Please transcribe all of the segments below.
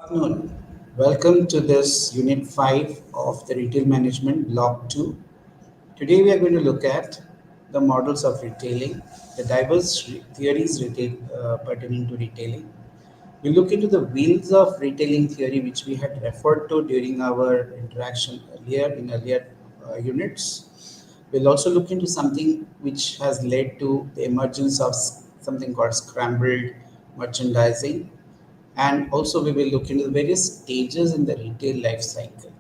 Afternoon. Welcome to this Unit 5 of the Retail Management Block 2. Today we are going to look at the models of retailing, the diverse theories pertaining to retailing. We look into the wheels of retailing theory, which we had referred to during our interaction earlier in earlier units. We'll also look into something which has led to the emergence of something called scrambled merchandising, and also we will look into the various stages in the retail life cycle.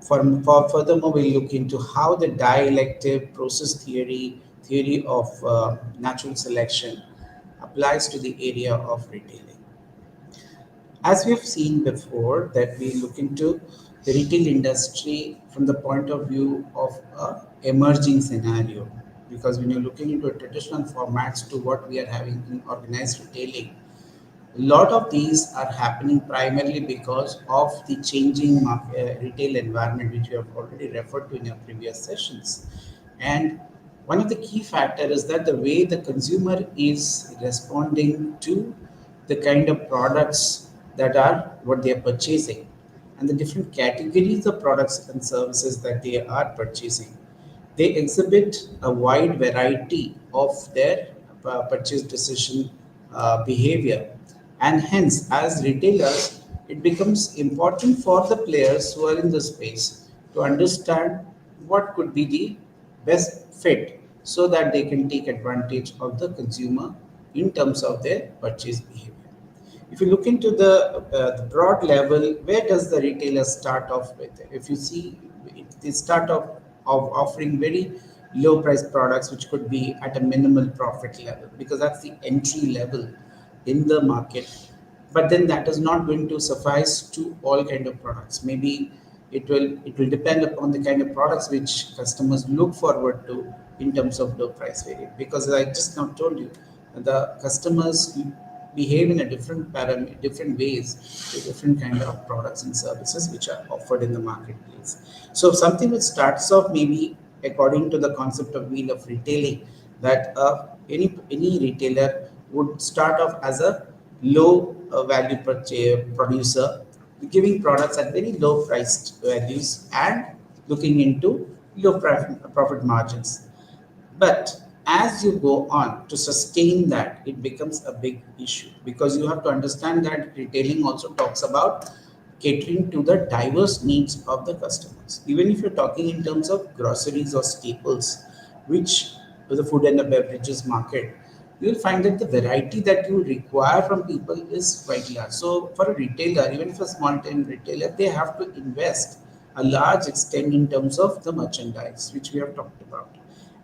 Furthermore, we'll look into how the dialective process theory of natural selection applies to the area of retailing. As we have seen before, that we look into the retail industry from the point of view of a emerging scenario, because when you're looking into traditional formats to what we are having in organized retailing, a lot of these are happening primarily because of the changing retail environment, which we have already referred to in our previous sessions. And one of the key factors is that the way the consumer is responding to the kind of products that are what they are purchasing and the different categories of products and services that they are purchasing. They exhibit a wide variety of their purchase decision behavior, and hence, as retailers, it becomes important for the players who are in the space to understand what could be the best fit so that they can take advantage of the consumer in terms of their purchase behavior. If you look into the broad level, where does the retailer start off with? If you see, they start off of offering very low price products, which could be at a minimal profit level, because that's the entry level in the market. But then that is not going to suffice to all kind of products. Maybe it will depend upon the kind of products which customers look forward to in terms of low price variant, because as I just now told you, the customers behave in a different ways to different kind of products and services which are offered in the marketplace. So something which starts off maybe according to the concept of wheel of retailing, that any retailer would start off as a low value producer, giving products at very low priced values and looking into low profit margins. But as you go on to sustain that, it becomes a big issue, because you have to understand that retailing also talks about catering to the diverse needs of the customers. Even if you're talking in terms of groceries or staples, which the food and the beverages market, you'll find that the variety that you require from people is quite large. So for a retailer, even if a small time retailer, they have to invest a large extent in terms of the merchandise, which we have talked about.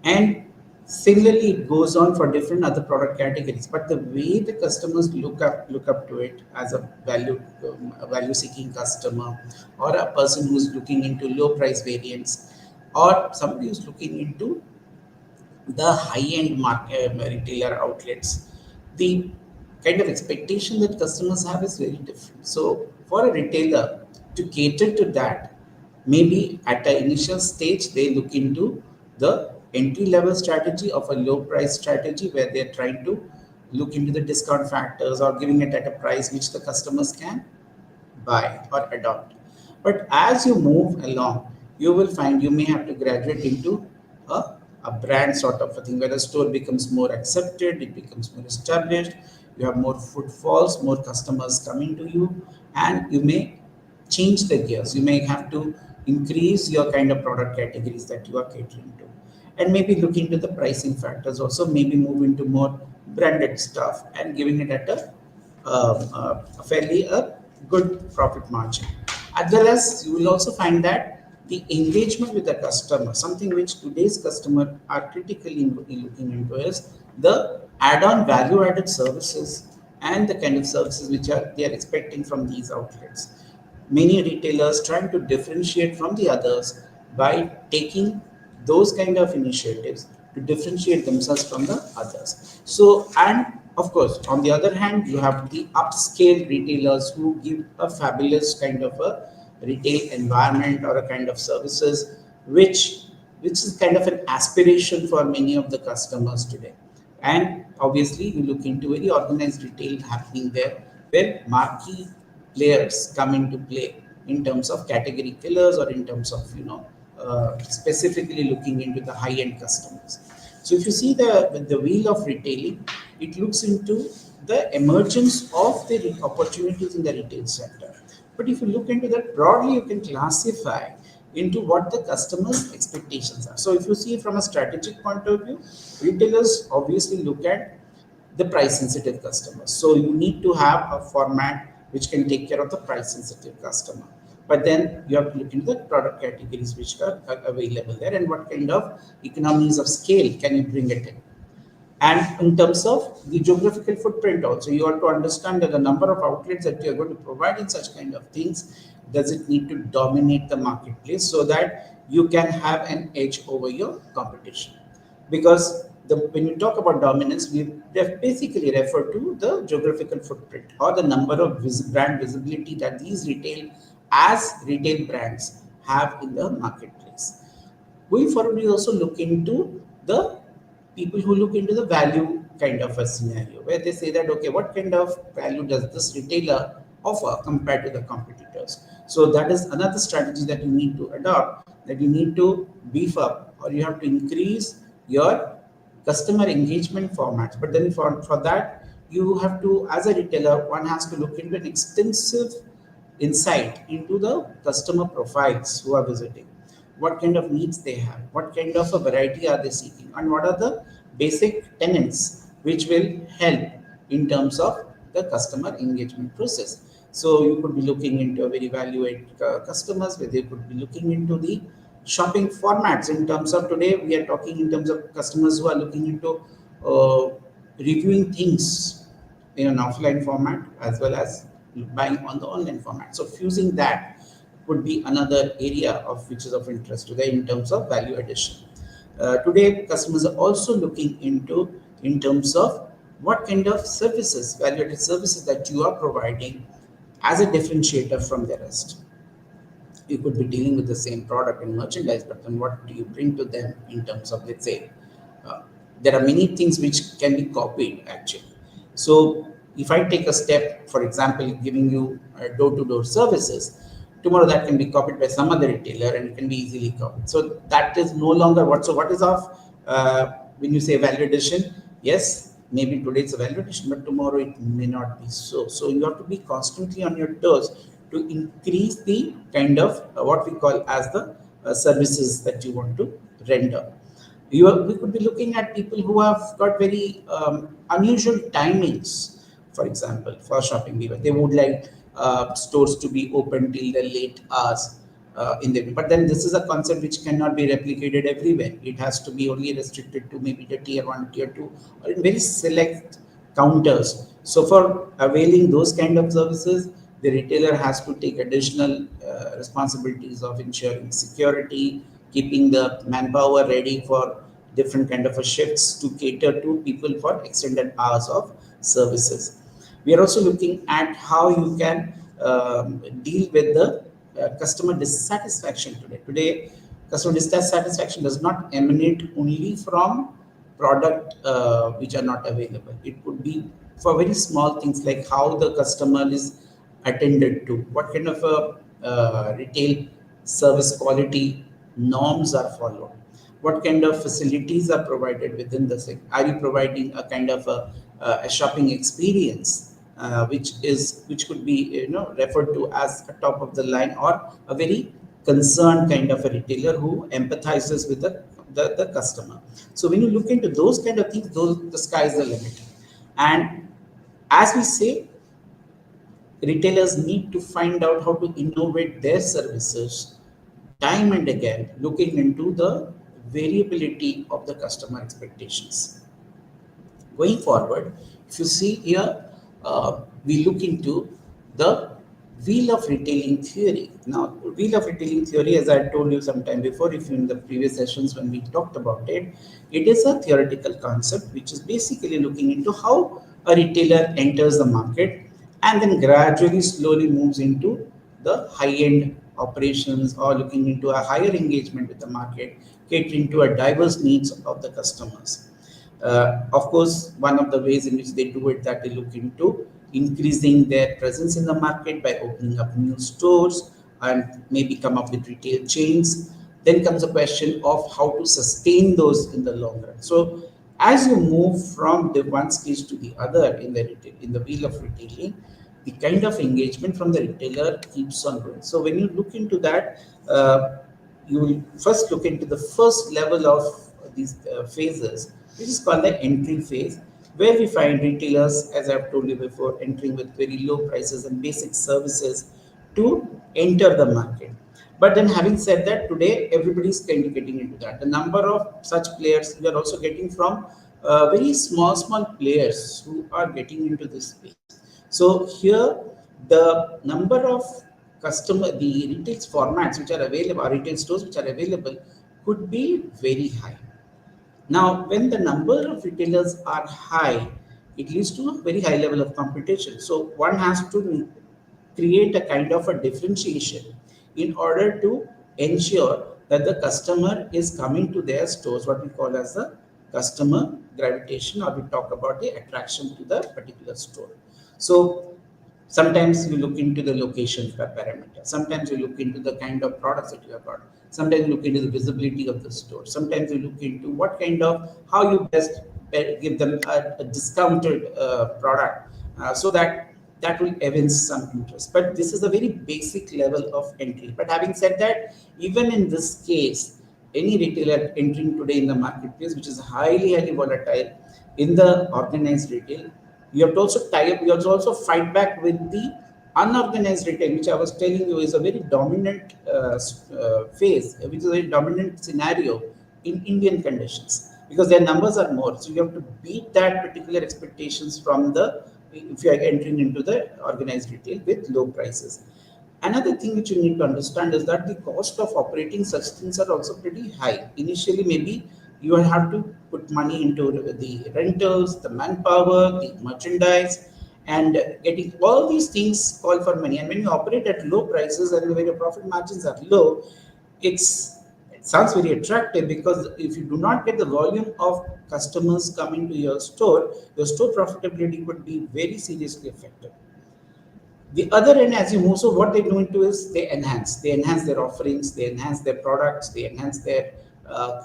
And similarly, it goes on for different other product categories. But the way the customers look up to it as a value seeking customer, or a person who's looking into low price variants, or somebody who's looking into the high-end market retailer outlets, the kind of expectation that customers have is very different. So for a retailer to cater to that, maybe at an initial stage they look into the entry level strategy of a low price strategy, where they're trying to look into the discount factors or giving it at a price which the customers can buy or adopt. But as you move along, you will find you may have to graduate into a brand sort of a thing, where the store becomes more accepted, it becomes more established, you have more footfalls, more customers coming to you, and you may change the gears. You may have to increase your kind of product categories that you are catering to. And maybe look into the pricing factors also, maybe move into more branded stuff and giving it at a fairly good profit margin. As well as you will also find that the engagement with the customer, something which today's customer are critically looking into, is the add-on value-added services and the kind of services which are they are expecting from these outlets. Many retailers trying to differentiate from the others by taking those kind of initiatives to differentiate themselves from the others. So, and of course, on the other hand, you have the upscale retailers who give a fabulous kind of a retail environment or a kind of services which is kind of an aspiration for many of the customers today. And obviously, you look into very organized retail happening there, where marquee players come into play in terms of category killers or in terms of specifically looking into the high end customers. So if you see the wheel of retailing, it looks into the emergence of the opportunities in the retail sector. But if you look into that broadly, you can classify into what the customer's expectations are. So if you see from a strategic point of view, retailers obviously look at the price sensitive customers. So you need to have a format which can take care of the price sensitive customer. But then you have to look into the product categories which are available there and what kind of economies of scale can you bring it in. And in terms of the geographical footprint also, you have to understand that the number of outlets that you are going to provide in such kind of things, does it need to dominate the marketplace so that you can have an edge over your competition? Because when you talk about dominance, we basically refer to the geographical footprint or the number of brand visibility that these retail brands have in the marketplace. Going forward, we also look into the people who look into the value kind of a scenario where they say that, okay, what kind of value does this retailer offer compared to the competitors? So that is another strategy that you need to adopt, that you need to beef up or you have to increase your customer engagement formats. But then for that, you have to, as a retailer, one has to look into an extensive insight into the customer profiles who are visiting, what kind of needs they have, what kind of a variety are they seeking, and what are the basic tenets which will help in terms of the customer engagement process. So you could be looking into a very valued customers, where they could be looking into the shopping formats. In terms of today, we are talking in terms of customers who are looking into uh, reviewing things in an offline format as well as buying on the online format. So fusing that would be another area of which is of interest to them in terms of value addition. Today, customers are also looking into in terms of what kind of services, value-added services that you are providing as a differentiator from the rest. You could be dealing with the same product and merchandise, but then what do you bring to them in terms of, let's say, uh, there are many things which can be copied actually. So if I take a step, for example, giving you door-to-door services, tomorrow that can be copied by some other retailer and it can be easily copied. So that is no longer what. So what is of when you say value addition? Yes, maybe today it's a value addition, but tomorrow it may not be so. So you have to be constantly on your toes to increase the kind of what we call as the services that you want to render. We could be looking at people who have got very unusual timings, for example, for shopping behavior. They would like stores to be open till the late hours in the evening. But then this is a concept which cannot be replicated everywhere. It has to be only restricted to maybe the tier one, tier two, or in very select counters. So for availing those kind of services, the retailer has to take additional responsibilities of ensuring security, keeping the manpower ready for different kind of a shifts to cater to people for extended hours of services. We are also looking at how you can deal with the customer dissatisfaction today. Today, customer dissatisfaction does not emanate only from product which are not available. It could be for very small things like how the customer is attended to, what kind of a retail service quality norms are followed, what kind of facilities are provided within the sector. Are you providing a kind of a shopping experience which could be referred to as a top of the line or a very concerned kind of a retailer who empathizes with the customer. So when you look into those kind of things, the sky is the limit. And as we say, retailers need to find out how to innovate their services time and again, looking into the variability of the customer expectations. Going forward, if you see here, we look into the wheel of retailing theory. Now, wheel of retailing theory, as I told you sometime before, if in the previous sessions when we talked about it, it is a theoretical concept which is basically looking into how a retailer enters the market and then gradually, slowly moves into the high-end operations or looking into a higher engagement with the market, catering to a diverse needs of the customers. Of course, one of the ways in which they do it that they look into increasing their presence in the market by opening up new stores and maybe come up with retail chains. Then comes the question of how to sustain those in the long run. So as you move from the one stage to the other in the in the wheel of retailing, the kind of engagement from the retailer keeps on growing. So when you look into that, you will first look into the first level of these phases, which is called the entry phase, where we find retailers, as I've told you before, entering with very low prices and basic services to enter the market. But then, having said that, today everybody is kind of getting into that. The number of such players we are also getting from very small players who are getting into this space. So here, the number of the retail formats which are available, or retail stores which are available, could be very high. Now, when the number of retailers are high, it leads to a very high level of competition. So one has to create a kind of a differentiation in order to ensure that the customer is coming to their stores, what we call as the customer gravitation, or we talk about the attraction to the particular store. So sometimes you look into the location parameter. Sometimes you look into the kind of products that you have got. Sometimes you look into the visibility of the store. Sometimes you look into what kind of how you best give them a discounted product so that that will evince some interest. But this is a very basic level of entry. But having said that, even in this case, any retailer entering today in the marketplace, which is highly volatile in the organized retail, you have to also tie up, you have to also fight back with the unorganized retail, which I was telling you is a very dominant phase, which is a very dominant scenario in Indian conditions because their numbers are more. So you have to beat that particular expectations from the if you are entering into the organized retail with low prices. Another thing which you need to understand is that the cost of operating such things are also pretty high. Initially, maybe you will have to put money into the rentals, the manpower, the merchandise, and getting all these things call for money. And when you operate at low prices and when your profit margins are low, it sounds very attractive because if you do not get the volume of customers coming to your store profitability could be very seriously affected. The other end, as you move, so what they do into is they enhance their offerings, they enhance their products, they enhance their,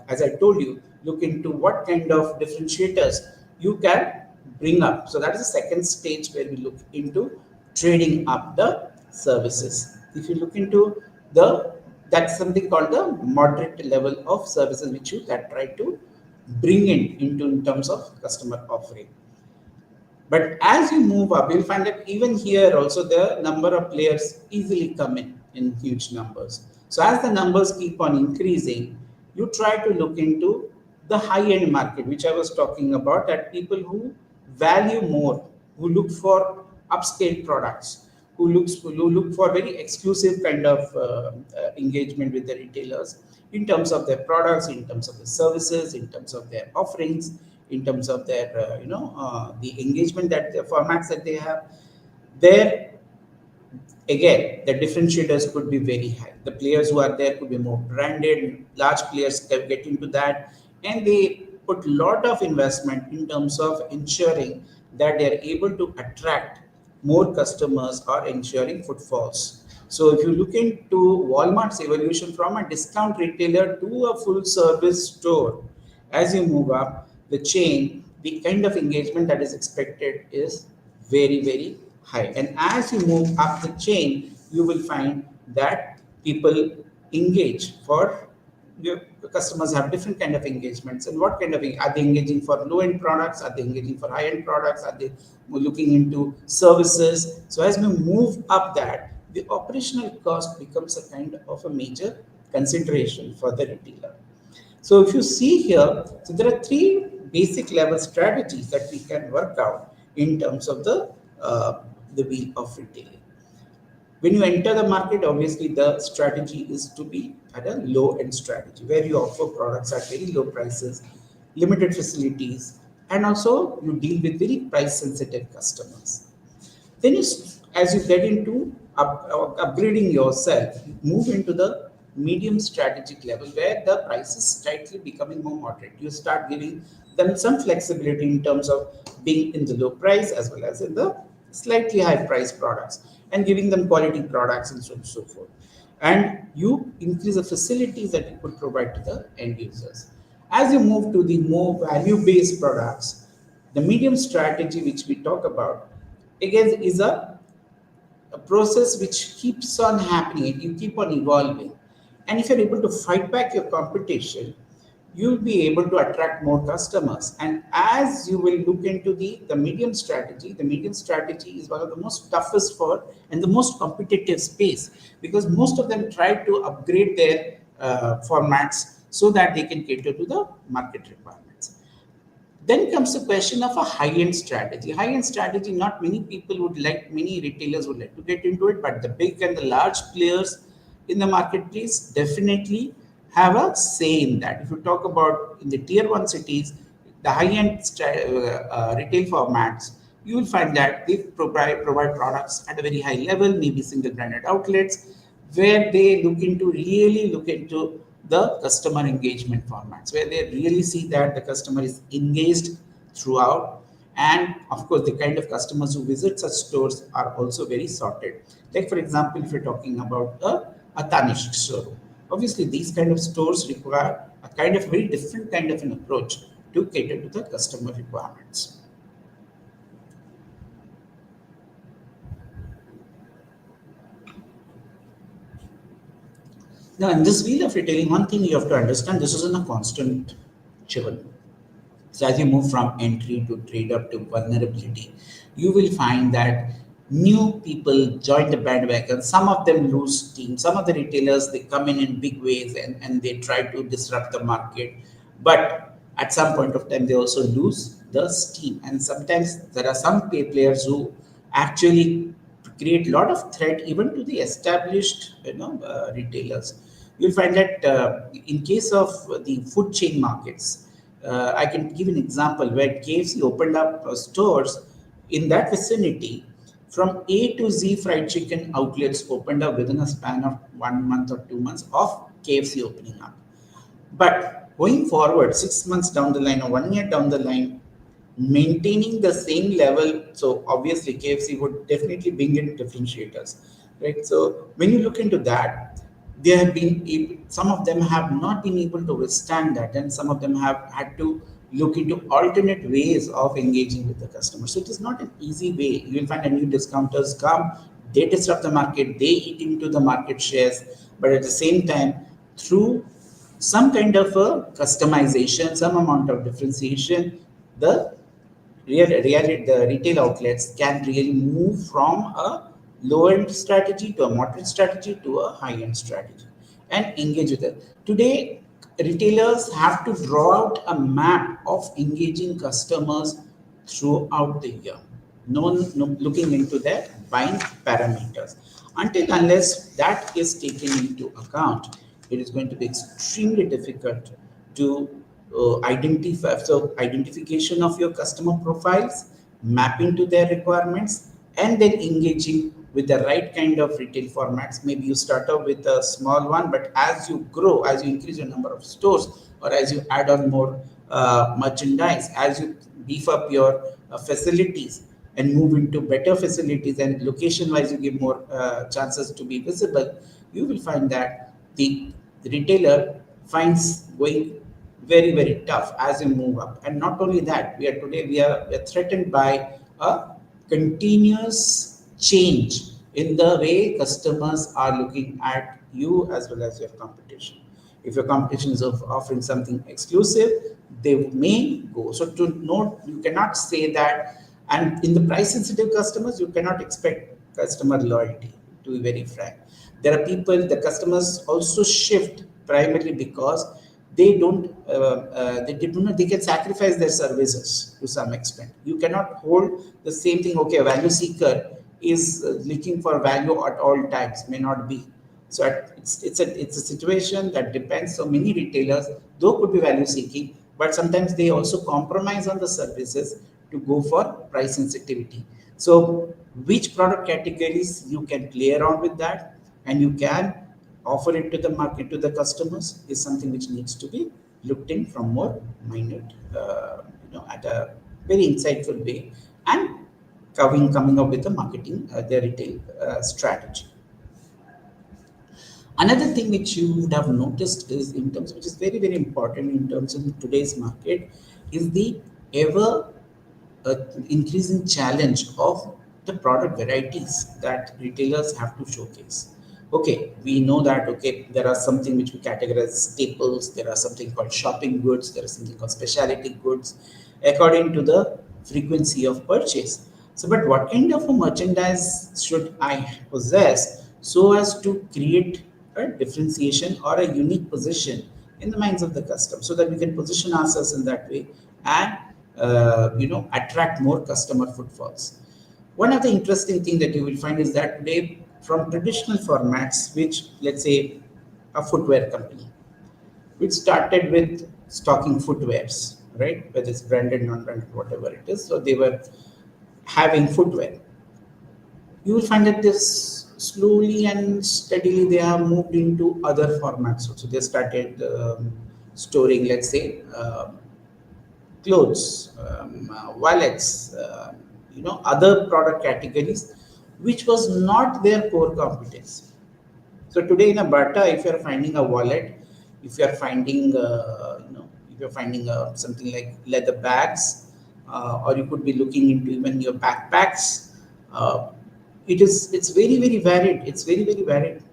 as I told you, look into what kind of differentiators you can bring up. So that is the second stage where we look into trading up the services. If you look into the, that's something called the moderate level of services which you can try to bring in terms of customer offering. But as you move up, you'll find that even here also the number of players easily come in huge numbers. So as the numbers keep on increasing, you try to look into the high-end market, which I was talking about, that people who value more, who look for upscale products, who look for very exclusive kind of engagement with the retailers in terms of their products, in terms of the services, in terms of their offerings, in terms of their the engagement that the formats that they have. There again, the differentiators could be very high. The players who are there could be more branded. Large players can get into that, and they put a lot of investment in terms of ensuring that they are able to attract more customers or ensuring footfalls. So if you look into Walmart's evolution from a discount retailer to a full service store, as you move up the chain, the kind of engagement that is expected is very high. And as you move up the chain, you will find that people engage for your customers have different kind of engagements. And what kind of are they engaging for low end products? Are they engaging for high end products? Are they looking into services? So as we move up that, the operational cost becomes a kind of a major consideration for the retailer. So if you see here, so there are three basic level strategies that we can work out in terms of the wheel of retailing. When you enter the market, obviously the strategy is to be at a low end strategy where you offer products at very low prices, limited facilities, and also you deal with very price sensitive customers. Then, as you get into upgrading yourself, you move into the medium strategic level where the price is slightly becoming more moderate. You start giving them some flexibility in terms of being in the low price as well as in the slightly high price products and giving them quality products and so on and so forth. And you increase the facilities that you could provide to the end users. As you move to the more value based products, the medium strategy, which we talk about, again, is a process which keeps on happening. You keep on evolving. And if you're able to fight back your competition, you'll be able to attract more customers. And as you will look into the medium strategy is one of the most toughest for and the most competitive space, because most of them try to upgrade their formats so that they can cater to the market requirements. Then comes the question of a high-end strategy. High-end strategy, not many people would like, many retailers would like to get into it, but the big and the large players in the marketplace definitely have a say in that. If you talk about in the tier one cities, the high-end retail formats, you will find that they provide products at a very high level, maybe single branded outlets, where they really look into the customer engagement formats, where they really see that the customer is engaged throughout. And of course, the kind of customers who visit such stores are also very sorted. Like, for example, if you're talking about a Tanishq showroom, obviously, these kind of stores require a kind of very different kind of an approach to cater to the customer requirements. Now, in this wheel of retailing, one thing you have to understand, this is in a constant churn. So as you move from entry to trade up to vulnerability, you will find that new people join the bandwagon. Some of them lose steam. Some of the retailers, they come in big ways, and they try to disrupt the market. But at some point of time, they also lose the steam. And sometimes there are some players who actually create a lot of threat even to the established, retailers. You'll find that in case of the food chain markets, I can give an example where KFC opened up stores in that vicinity. From A to Z fried chicken outlets opened up within a span of 1 month or 2 months of KFC opening up. But going forward, 6 months down the line or 1 year down the line, maintaining the same level, so obviously KFC would definitely bring in differentiators, right? So when you look into that, they have been some of them have not been able to withstand that, and some of them have had to look into alternate ways of engaging with the customer. So it is not an easy way. You will find a new discounters come, they disrupt the market, they eat into the market shares, but at the same time, through some kind of a customization, some amount of differentiation, the the retail outlets can really move from a low end strategy to a moderate strategy to a high end strategy and engage with it. Today, retailers have to draw out a map of engaging customers throughout the year, looking into their buying parameters. Until unless that is taken into account, it is going to be extremely difficult to identify. So identification of your customer profiles, mapping to their requirements, and then engaging with the right kind of retail formats. Maybe you start off with a small one, but as you grow, as you increase your number of stores, or as you add on more merchandise, as you beef up your facilities and move into better facilities, and location wise you give more chances to be visible, you will find that the retailer finds going very tough as you move up. And not only that, we are threatened by a continuous change in the way customers are looking at you as well as your competition. If your competition is offering something exclusive, they may go. So to note, you cannot say that. And in the price sensitive customers, you cannot expect customer loyalty, to be very frank. There are people, the customers also shift primarily because they do not, they can sacrifice their services to some extent. You cannot hold the same thing. Okay, a value seeker is looking for value at all times, may not be. So it's a situation that depends. So many retailers, though could be value seeking, but sometimes they also compromise on the services to go for price sensitivity. So which product categories you can play around with that, and you can offer it to the market, to the customers, is something which needs to be looked in from more minute, at a very insightful way, and coming up with a marketing, their retail strategy. Another thing which you would have noticed is in terms, which is very, very important in terms of today's market, is the ever increasing challenge of the product varieties that retailers have to showcase. Okay, we know that, okay, there are something which we categorize as staples, there are something called shopping goods, there is something called specialty goods, according to the frequency of purchase. So, but what kind of a merchandise should I possess so as to create a differentiation or a unique position in the minds of the customer, so that we can position ourselves in that way and attract more customer footfalls. One of the interesting thing that you will find is that today, from traditional formats, which, let's say, a footwear company, which started with stocking footwears, right? Whether it's branded, non-branded, whatever it is. So they were having footwear. You will find that this slowly and steadily they have moved into other formats. So they started storing, let's say, clothes, wallets, other product categories, which was not their core competence. So today in a Bata, if you're finding a wallet, if you're finding, if you're finding something like leather bags, or you could be looking into even your backpacks, uh, it's very, very varied. It's very, very varied.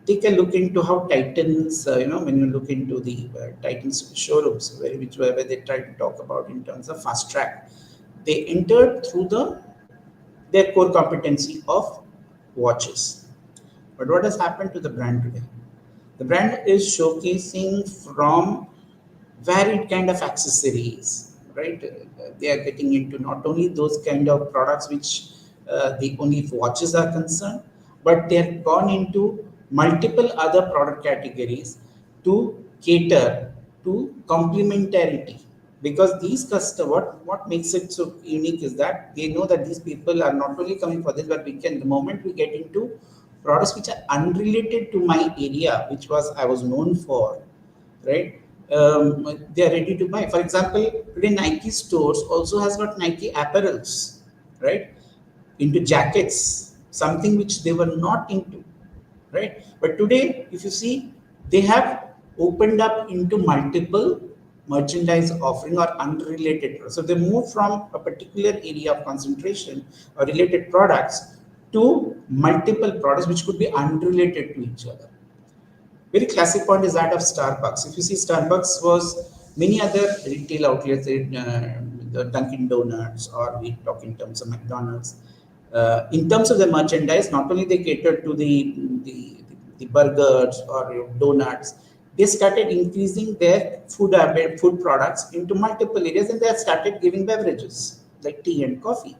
Take a look into how Titans, when you look into the Titans showrooms, where they try to talk about in terms of fast track, they entered through their core competency of watches. But what has happened to the brand today? The brand is showcasing from varied kind of accessories, right? They are getting into not only those kind of products which the only watches are concerned, but they have gone into multiple other product categories to cater to complementarity. Because these customers, what makes it so unique is that they know that these people are not only coming for this, but we can, the moment we get into products which are unrelated to my area, which was I was known for, right? They are ready to buy. For example, today Nike stores also has got Nike apparels, right? Into jackets, something which they were not into, right? But today, if you see, they have opened up into multiple merchandise offering or unrelated. So they move from a particular area of concentration or related products to multiple products which could be unrelated to each other. Very classic point is that of Starbucks. If you see, Starbucks was many other retail outlets, the Dunkin' Donuts, or we talk in terms of McDonald's. In terms of the merchandise, not only they catered to the burgers or donuts, they started increasing their food products into multiple areas, and they have started giving beverages like tea and coffee.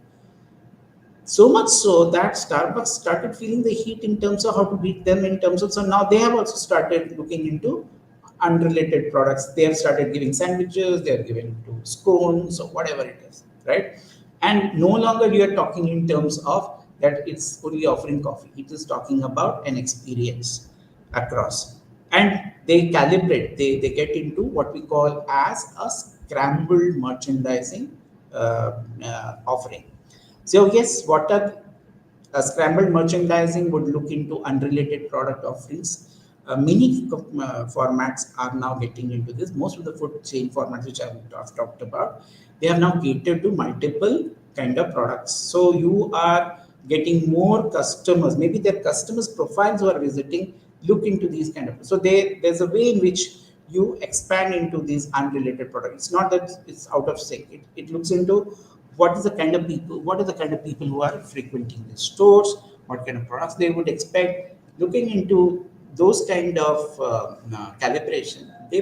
So much so that Starbucks started feeling the heat in terms of how to beat them in terms of, so now they have also started looking into unrelated products. They have started giving sandwiches, they are giving to scones or whatever it is, right? And no longer you are talking in terms of that it's only offering coffee. It is talking about an experience across. And they calibrate, they get into what we call as a scrambled merchandising offering. So yes, what are scrambled merchandising would look into unrelated product offerings. Many formats are now getting into this. Most of the food chain formats which I've talked about, they have now catered to multiple kind of products. So you are getting more customers. Maybe their customers profiles who are visiting look into these kind of. So there's a way in which you expand into these unrelated products. It's not that it's out of sync. It looks into what are the kind of people who are frequenting the stores, what kind of products they would expect. Looking into those kind of calibration, they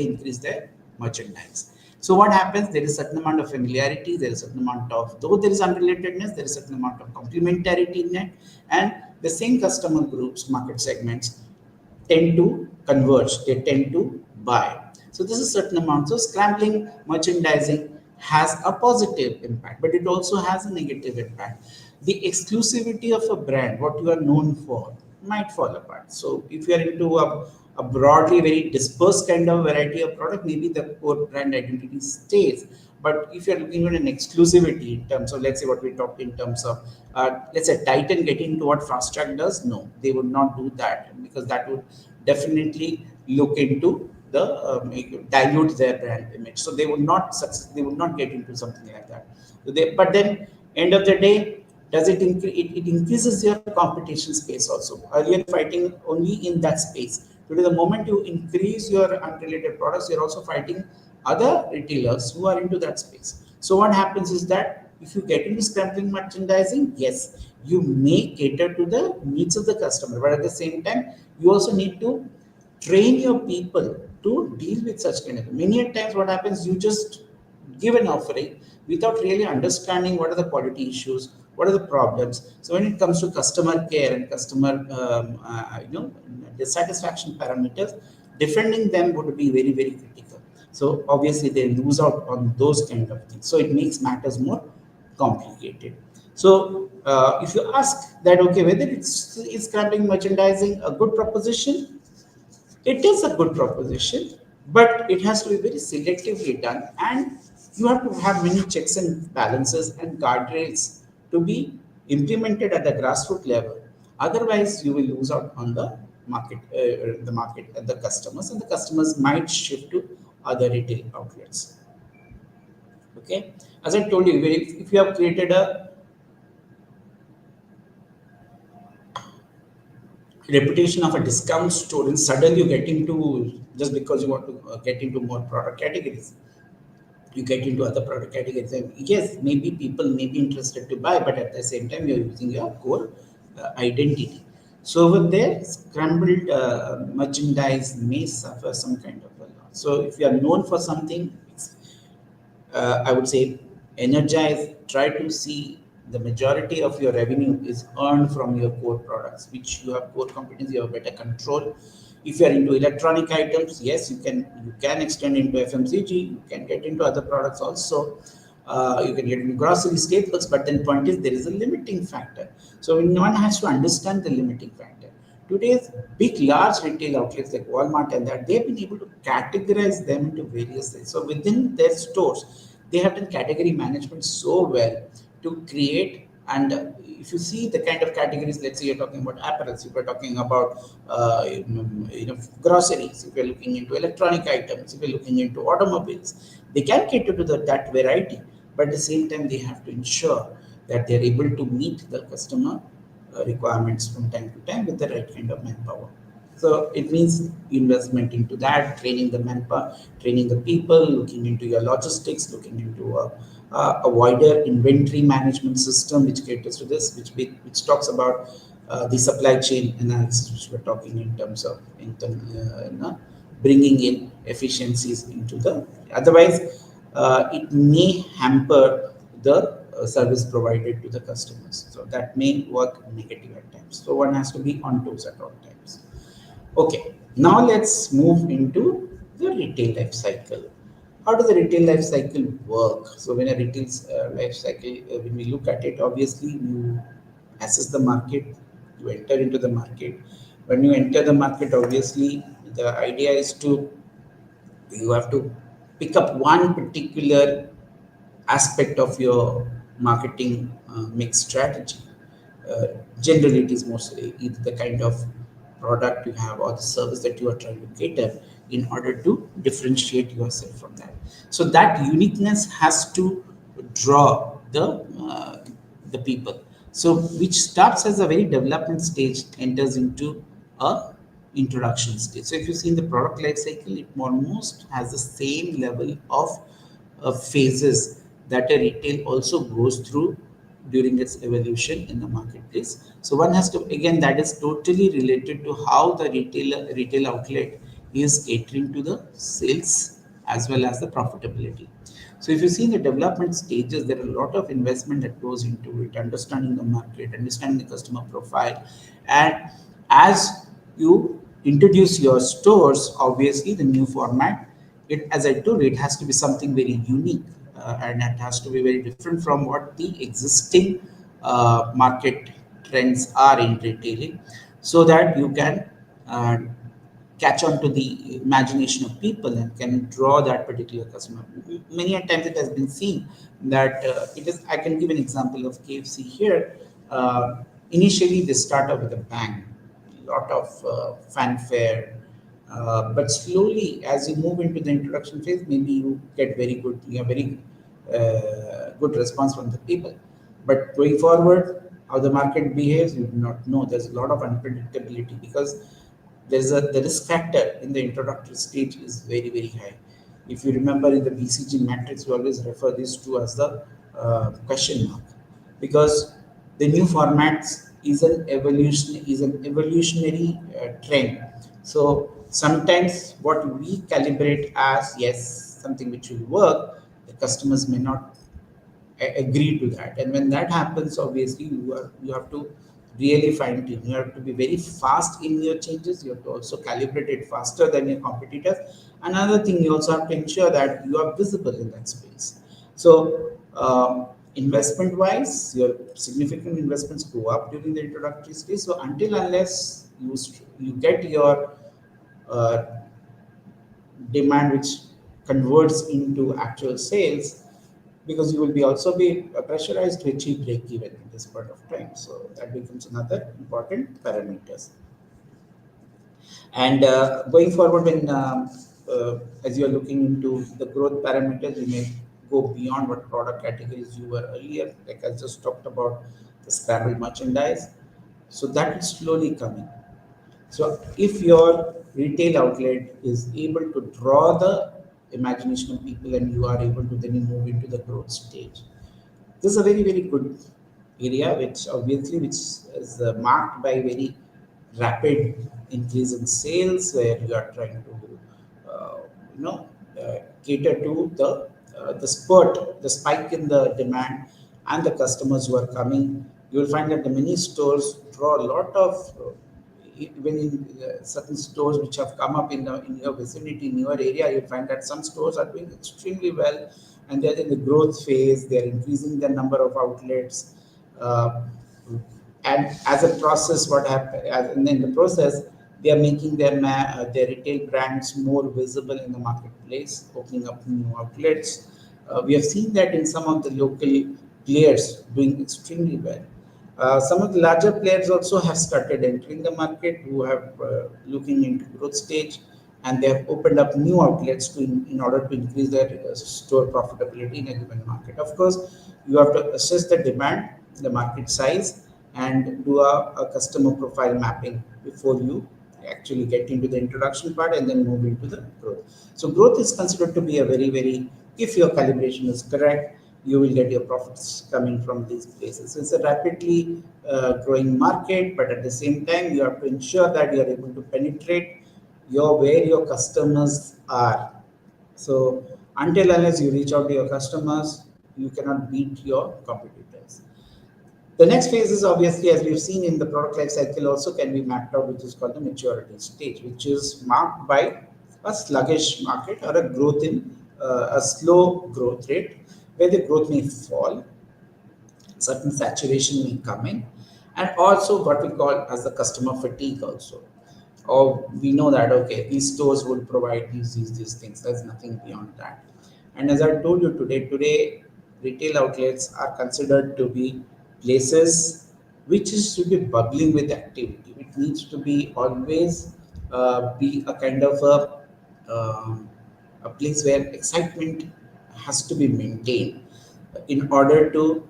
increase their merchandise. So what happens? There is a certain amount of familiarity, there is a certain amount of, though there is unrelatedness, there is a certain amount of complementarity in it, and the same customer groups, market segments tend to converge, they tend to buy. So this is certain amount. So scrambling merchandising has a positive impact, but it also has a negative impact. The exclusivity of a brand, what you are known for, might fall apart. So if you are into a broadly very dispersed kind of variety of product, maybe the core brand identity stays. But if you're looking at an exclusivity in terms of, let's say, what we talked in terms of, let's say, Titan getting into what Fast Track does, no, they would not do that, because that would definitely look into the dilute their brand image. So they would not they would not get into something like that. So but then end of the day, does it, it increases your competition space also. Earlier fighting only in that space. Today, the moment you increase your unrelated products, you're also fighting other retailers who are into that space. So what happens is that if you get into scrambling merchandising, yes, you may cater to the needs of the customer, but at the same time, you also need to train your people to deal with such kind of. Many a times what happens, you just give an offering without really understanding what are the quality issues, what are the problems. So when it comes to customer care and customer dissatisfaction parameters, defending them would be very, very critical. So obviously they lose out on those kind of things, so it makes matters more complicated. So if you ask that, okay, whether it's is scrapping merchandising a good proposition, it is a good proposition, but it has to be very selectively done, and you have to have many checks and balances and guardrails to be implemented at the grassroots level. Otherwise, you will lose out on the market and the customers, and the customers might shift to other retail outlets. Okay, as I told you, if you have created a reputation of a discount store and suddenly you get into, just because you want to get into more product categories, you get into other product categories, and yes, maybe people may be interested to buy, but at the same time you're using your core identity. So over there, scrambled merchandise may suffer some kind of a loss. So if you are known for something, I would say energize, try to see the majority of your revenue is earned from your core products, which you have core competence, you have better control. If you are into electronic items, yes, you can extend into FMCG, you can get into other products also. You can get into grocery staples, but then point is there is a limiting factor. So one has to understand the limiting factor. Today's big, large retail outlets like Walmart and that, they've been able to categorize them into various things. So within their stores, they have done category management so well to create. And if you see the kind of categories, let's say you're talking about apparels, if you're talking about groceries, if you're looking into electronic items, if you're looking into automobiles, they can cater to that variety. But at the same time, they have to ensure that they're able to meet the customer requirements from time to time with the right kind of manpower. So it means investment into that, training the manpower, training the people, looking into your logistics, looking into a wider inventory management system which caters to this, which talks about the supply chain analysis, which we're talking in terms of bringing in efficiencies into the. Otherwise, it may hamper the service provided to the customers. So that may work negative at times. So one has to be on toes at all times. Okay, now let's move into the retail life cycle. How does the retail life cycle work? So when a retail life cycle, when we look at it, obviously you assess the market, you enter into the market. When you enter the market, obviously the idea is to, you have to pick up one particular aspect of your marketing mix strategy. Uh, Generally, it is mostly either the kind of product you have or the service that you are trying to cater in order to differentiate yourself from that. So that uniqueness has to draw the people. So which starts as a very development stage, enters into a introduction stage. So if you see in the product life cycle, it almost has the same level of phases that a retail also goes through during its evolution in the marketplace. So one has to, again, that is totally related to how the retail outlet is catering to the sales as well as the profitability. So if you see in the development stages, there are a lot of investment that goes into it, understanding the market, understanding the customer profile. And as you introduce your stores, obviously the new format, it, as I told you, it has to be something very unique, and it has to be very different from what the existing market trends are in retailing, so that you can uh, catch on to the imagination of people and can draw that particular customer. Many a times it has been seen that it is. I can give an example of KFC here. Initially, they start off with a bang, lot of fanfare, but slowly, as you move into the introduction phase, maybe you get very good, you have very good response from the people. But going forward, how the market behaves, you do not know. There's a lot of unpredictability because the risk factor in the introductory stage is very very high. If you remember in the BCG matrix, we always refer these two as the question mark, because the new formats is an evolutionary trend. So sometimes what we calibrate as yes something which will work, the customers may not agree to that. And when that happens, obviously you have to really fine tune. You have to be very fast in your changes. You have to also calibrate it faster than your competitors. Another thing, you also have to ensure that you are visible in that space. So investment wise, your significant investments go up during the introductory stage. So until unless you get your uh, demand which converts into actual sales, because you will be also be pressurized to achieve break even at this point of time. So that becomes another important parameters. And going forward, when as you are looking into the growth parameters, you may go beyond what product categories you were earlier. Like I just talked about the scrambled merchandise. So that is slowly coming. So if your retail outlet is able to draw the imagination of people and you are able to then move into the growth stage, this is a very very good area, which obviously which is marked by very rapid increase in sales, where you are trying to you know cater to the spurt, the spike in the demand and the customers who are coming. You will find that the many stores draw a lot of even in certain stores which have come up in your vicinity, in your area, you find that some stores are doing extremely well, and they're in the growth phase. They're increasing the number of outlets, uh, and as a process, what happens? And in the process, they are making their retail brands more visible in the marketplace, opening up new outlets. We have seen that in some of the local players doing extremely well. Some of the larger players also have started entering the market, who have looking into growth stage, and they have opened up new outlets in order to increase their store profitability in a given market. Of course, you have to assess the demand, the market size, and do a customer profile mapping before you actually get into the introduction part and then move into the growth. So growth is considered to be a very, very, if your calibration is correct, you will get your profits coming from these places. So it's a rapidly growing market, but at the same time, you have to ensure that you are able to penetrate where your customers are. So until unless you reach out to your customers, you cannot beat your competitors. The next phase is obviously, as we've seen in the product life cycle, also can be mapped out, which is called the maturity stage, which is marked by a sluggish market or a growth in a slow growth rate, where the growth may fall, certain saturation may come in, and also what we call as the customer fatigue also. Or we know that okay, these stores will provide these things. There's nothing beyond that. And as I told you today retail outlets are considered to be places which is to be bubbling with activity. It needs to be always be a kind of a place where excitement has to be maintained in order to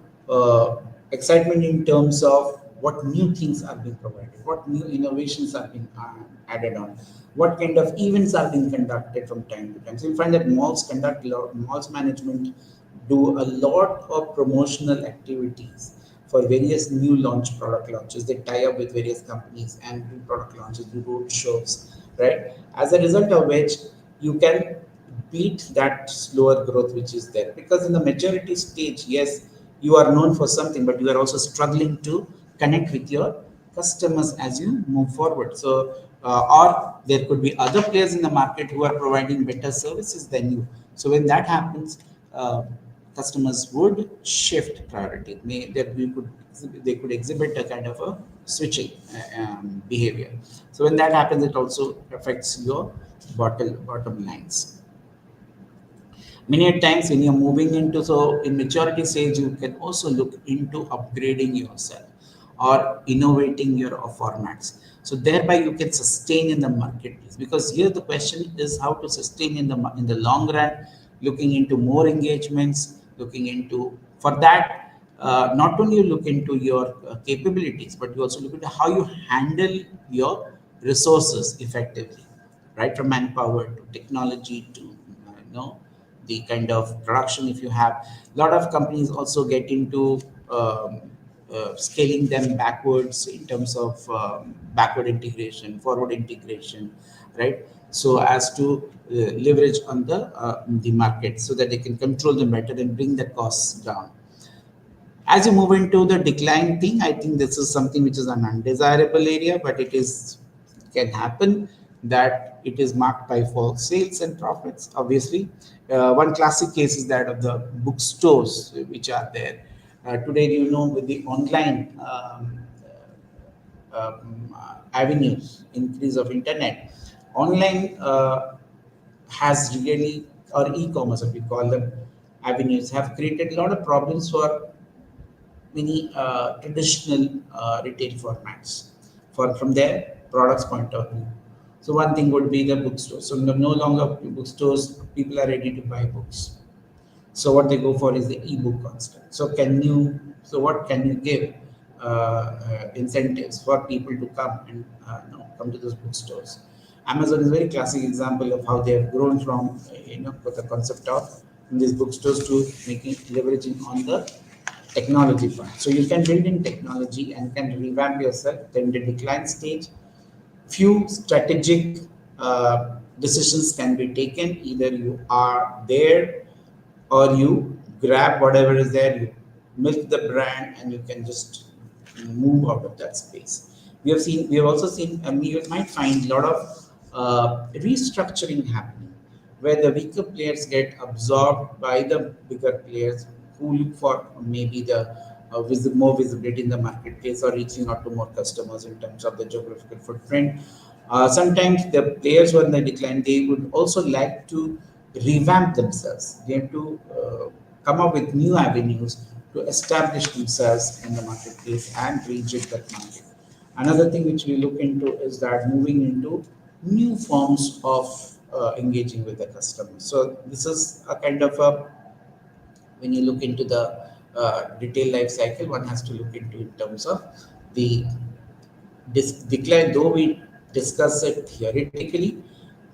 excitement in terms of what new things are being provided, what new innovations are being added on, what kind of events are being conducted from time to time. So you find that malls management do a lot of promotional activities for various new product launches. They tie up with various companies and do product launches, do road shows, right? As a result of which you can beat that slower growth which is there. Because in the maturity stage, yes, you are known for something, but you are also struggling to connect with your customers as you move forward. So, or there could be other players in the market who are providing better services than you. So when that happens, uh, customers would shift priority. That they could exhibit a kind of a switching behavior. So when that happens, it also affects your bottom lines. Many a times when you're moving into, so in maturity stage, you can also look into upgrading yourself or innovating your formats. So thereby you can sustain in the marketplace, because here the question is how to sustain in the long run, looking into more engagements, looking into for that. Not only you look into your capabilities, but you also look into how you handle your resources effectively, right? From manpower to technology to the kind of production. If you have a lot of companies also get into scaling them backwards in terms of backward integration, forward integration, right? So as to leverage on the market so that they can control them better and bring the costs down. As you move into the decline thing, I think this is something which is an undesirable area, but it is can happen that it is marked by false sales and profits. Obviously, one classic case is that of the bookstores which are there today. With the online avenues, increase of internet, online has really, or e-commerce, if we call them avenues, have created a lot of problems for many traditional retail formats for from their products point of view. So one thing would be the bookstore. So no longer bookstores, people are ready to buy books. So what they go for is the e-book construct. So what can you give incentives for people to come and come to those bookstores? Amazon is a very classic example of how they have grown from with the concept of these bookstores to making leveraging on the technology part. So you can build in technology and can revamp yourself. Then the decline stage, few strategic decisions can be taken. Either you are there or you grab whatever is there, you milk the brand, and you can just move out of that space. We have also seen, you might find a lot of restructuring happening where the weaker players get absorbed by the bigger players who look for maybe the more visibility in the marketplace or reaching out to more customers in terms of the geographical footprint. Sometimes the players who are in the decline, they would also like to revamp themselves. They have to come up with new avenues to establish themselves in the marketplace and rejig that market. Another thing which we look into is that moving into new forms of engaging with the customer. So this is a kind of a, when you look into the retail life cycle, one has to look into in terms of the decline, though we discuss it theoretically,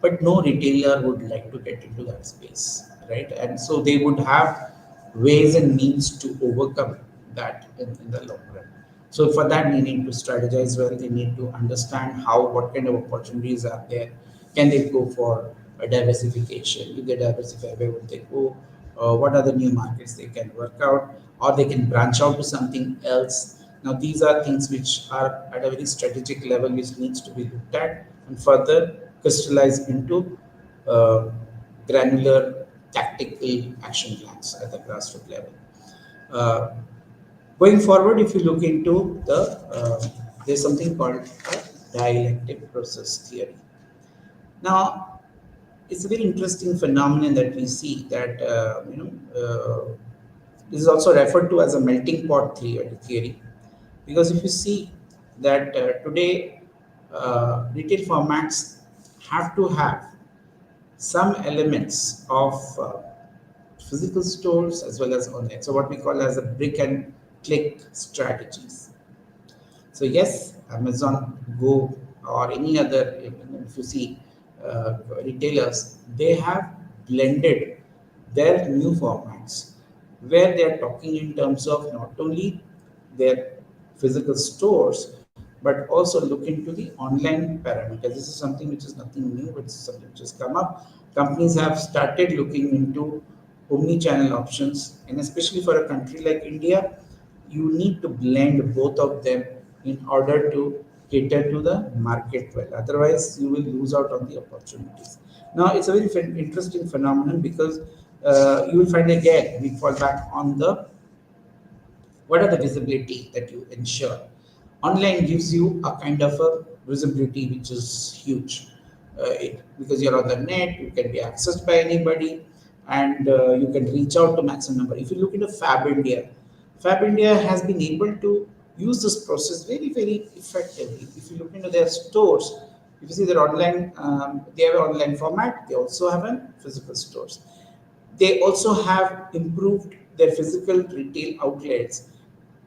but no retailer would like to get into that space, right? And so they would have ways and means to overcome that in the long run. So for that, they need to strategize well. They need to understand what kind of opportunities are there. Can they go for a diversification? If they diversify, where would they go? What are the new markets they can work out, or they can branch out to something else. Now, these are things which are at a very strategic level, which needs to be looked at and further crystallized into uh, granular tactical action plans at the grassroots level. Uh, Going forward, if you look into there's something called a dialectic process theory. Now, it's a very interesting phenomenon that we see that this is also referred to as a melting pot theory, because if you see that today retail formats have to have some elements of physical stores as well as online. So what we call as a brick and click strategies. So yes, Amazon, Go, or any other, if you see retailers, they have blended their new formats where they are talking in terms of not only their physical stores but also look into the online parameters. This is something which is nothing new, it's something which has come up. Companies have started looking into omni-channel options, and especially for a country like India, you need to blend both of them in order to cater to the market well. Otherwise, you will lose out on the opportunities. Now, it's a very interesting phenomenon because you will find again we fall back on the what are the visibility that you ensure. Online gives you a kind of a visibility which is huge. Because you're on the net, you can be accessed by anybody, and you can reach out to maximum number. If you look into Fab India has been able to use this process very, very effectively. If you look into their stores, if you see their online, they have an online format, they also have a physical stores. They also have improved their physical retail outlets